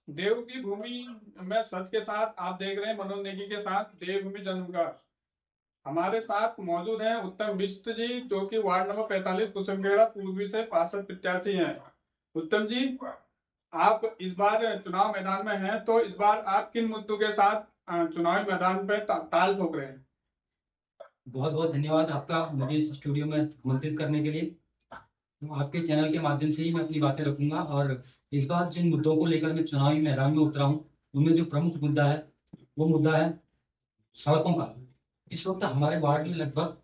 देव की भूमि में सच के साथ आप देख रहे हैं मनोज नेगी के साथ देवभूमि जन्मगार। हमारे साथ मौजूद हैं उत्तम बिष्ट जी, जो कि वार्ड नंबर 45 कुसुमखेड़ा पूर्वी से पार्षद प्रत्याशी हैं। उत्तम जी, आप इस बार चुनाव मैदान में हैं, तो इस बार आप किन मुद्दों के साथ चुनावी मैदान पे ताल ठोक रहे हैं? बहुत बहुत धन्यवाद आपका मुझे इस स्टूडियो में आमंत्रित करने के लिए। तो आपके चैनल के माध्यम से ही मैं अपनी बातें रखूंगा और इस बार जिन मुद्दों को लेकर मैं चुनावी मैदान में उतरा हूँ उनमें जो प्रमुख मुद्दा है वो मुद्दा है सड़कों का। इस वक्त हमारे वार्ड में लगभग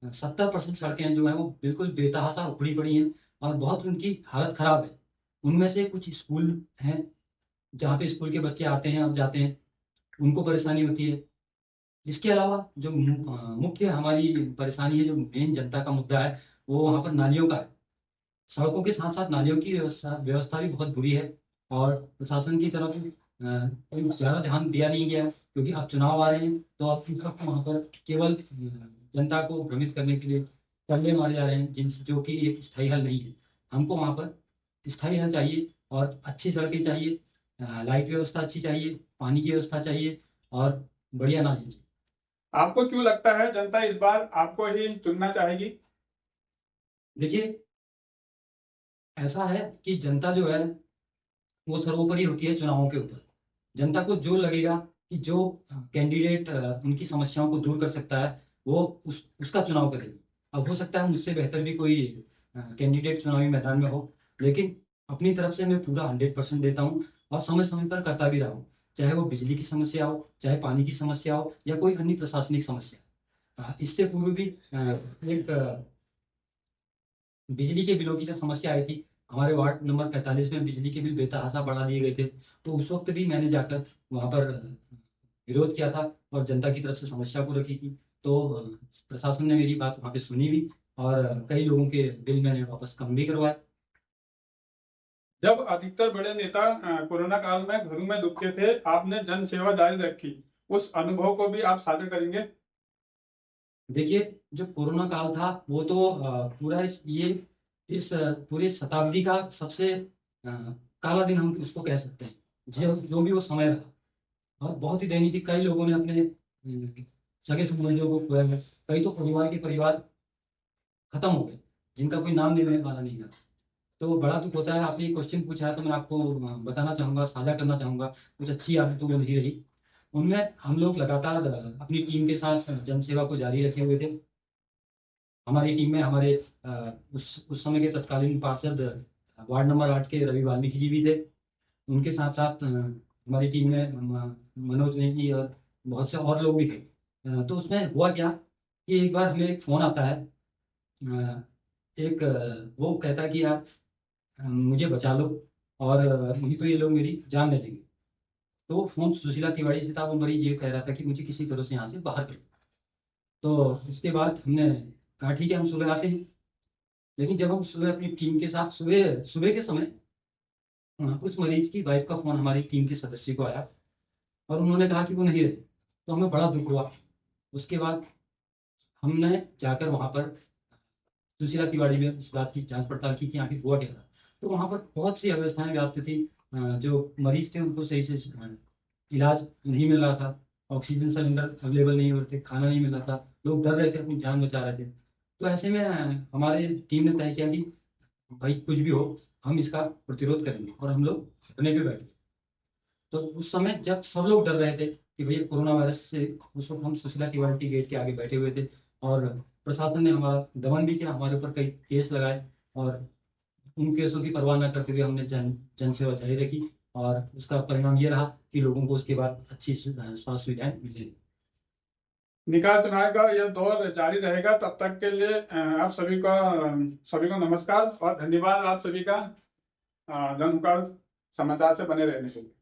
70% सड़कें जो है वो बिल्कुल बेतहाशा उखड़ी पड़ी हैं और बहुत उनकी हालत खराब है। उनमें से कुछ स्कूल हैं जहाँ पे स्कूल के बच्चे आते हैं और जाते हैं, उनको परेशानी होती है। इसके अलावा जो मुख्य हमारी परेशानी है, जो मेन जनता का मुद्दा है, वो वहाँ पर नालियों का है। सड़कों के साथ साथ नालियों की व्यवस्था व्यवस्था भी बहुत बुरी है और प्रशासन की तरफ कोई ज़्यादा ध्यान दिया नहीं गया है, क्योंकि अब चुनाव आ रहे हैं तो अब इस वक्त वहाँ पर केवल जनता को भ्रमित करने के लिए टल्ले मारे जा रहे हैं, जिनसे जो कि एक स्थायी हल नहीं है। हमको वहाँ पर स्थायी हल चाहिए और अच्छी सड़कें चाहिए, लाइट व्यवस्था अच्छी चाहिए, पानी की व्यवस्था चाहिए और बढ़िया नाली चाहिए। आपको क्यों लगता है जनता इस बार आपको ही चुनना चाहेगी? देखिए, ऐसा है कि जनता जो है वो सर्वोपरि होती है चुनावों के ऊपर। जनता को जो लगेगा कि जो कैंडिडेट उनकी समस्याओं को दूर कर सकता है वो उसका चुनाव करेगी। अब हो सकता है मुझसे बेहतर भी कोई कैंडिडेट चुनावी मैदान में हो, लेकिन अपनी तरफ से मैं पूरा 100% देता हूँ और समय समय पर करता भी रहा हूँ। चाहे वो बिजली की समस्या हो, चाहे पानी की समस्या हो या कोई अन्य प्रशासनिक समस्या। इससे पूर्व भी एक बिजली के बिलों की जब समस्या आई थी, हमारे वार्ड नंबर 45 में बिजली के बिल बेतहाशा बढ़ा दिए गए थे, तो उस वक्त भी मैंने जाकर वहां पर विरोध किया था और जनता की तरफ से समस्या को रखी थी। तो प्रशासन ने मेरी बात वहां पे सुनी भी और कई लोगों के बिल मैंने वापस कम भी करवाए। जब अधिकतर बड़े नेता कोरोना काल में घरों में दुबके थे, आपने जन सेवा जारी रखी। उस अनुभव को भी आप साझा करेंगे? देखिए, जो कोरोना काल था वो तो पूरा इस पूरी शताब्दी का सबसे काला दिन हम उसको कह सकते हैं। जो जो भी वो समय रहा और बहुत ही दयनीय थी। कई लोगों ने अपने सगे संबंधियों को खोया है। कई तो परिवार के परिवार खत्म हो गए, जिनका कोई नाम लेने वाला नहीं था। तो बड़ा दुख होता है। आपने क्वेश्चन पूछा है तो मैं आपको बताना चाहूंगा, साझा करना चाहूंगा। कुछ अच्छी आदतें वो नहीं रही। उनमें हम लोग लगातार अपनी टीम के साथ जनसेवा को जारी रखे हुए थे। हमारी टीम में हमारे उस समय के तत्कालीन पार्षद वार्ड नंबर 8 के रवि वाल्मीकि जी भी थे। उनके साथ साथ हमारी टीम में मनोज नेगी और बहुत से और लोग भी थे। तो उसमें हुआ क्या कि एक बार हमें एक फोन आता है। वो कहता है कि यार मुझे बचा लो और नहीं तो ये लोग मेरी जान ले लेंगे। तो वो फोन सुशीला तिवारी से था। वो मरीज ये कह रहा था कि मुझे किसी तरह से यहाँ से बाहर करो। तो इसके बाद हमने कहा ठीक है, हम सुबह आते हैं। लेकिन जब हम सुबह अपनी टीम के साथ सुबह सुबह के समय उस मरीज की वाइफ का फोन हमारी टीम के सदस्य को आया और उन्होंने कहा कि वो नहीं रहे। तो हमें बड़ा दुख हुआ। उसके बाद हमने जाकर वहां पर सुशीला तिवारी में इस बात की जांच पड़ताल की कि आखिर हुआ क्या था। तो वहां पर बहुत सी अव्यवस्थाएं व्याप्त थी। जो मरीज थे उनको सही से इलाज नहीं मिल रहा था। ऑक्सीजन सिलेंडर अवेलेबल नहीं हो रहे थे, खाना नहीं मिल रहा था, लोग डर रहे थे, अपनी जान बचा रहे थे। तो ऐसे में हमारे टीम ने तय किया कि भाई कुछ भी हो, हम इसका प्रतिरोध करेंगे और हम लोग धरने पे बैठे। तो उस समय जब सब लोग डर रहे थे कि भैया कोरोना वायरस से, उस वक्त हम सुशीला तिवारी के गेट के आगे बैठे हुए थे और प्रशासन ने हमारा दमन भी किया, हमारे ऊपर कई केस लगाए और उन केसों की परवाह न करते हुए हमने जन सेवा जारी रखी और उसका परिणाम ये रहा कि लोगों को उसके बाद अच्छी स्वास्थ्य सुविधाएं मिली। निकाय चुनाव का यह दौर जारी रहेगा। तब तक के लिए आप सभी को नमस्कार और धन्यवाद। आप सभी का जनमुखार समाचार से बने रहने के लिए।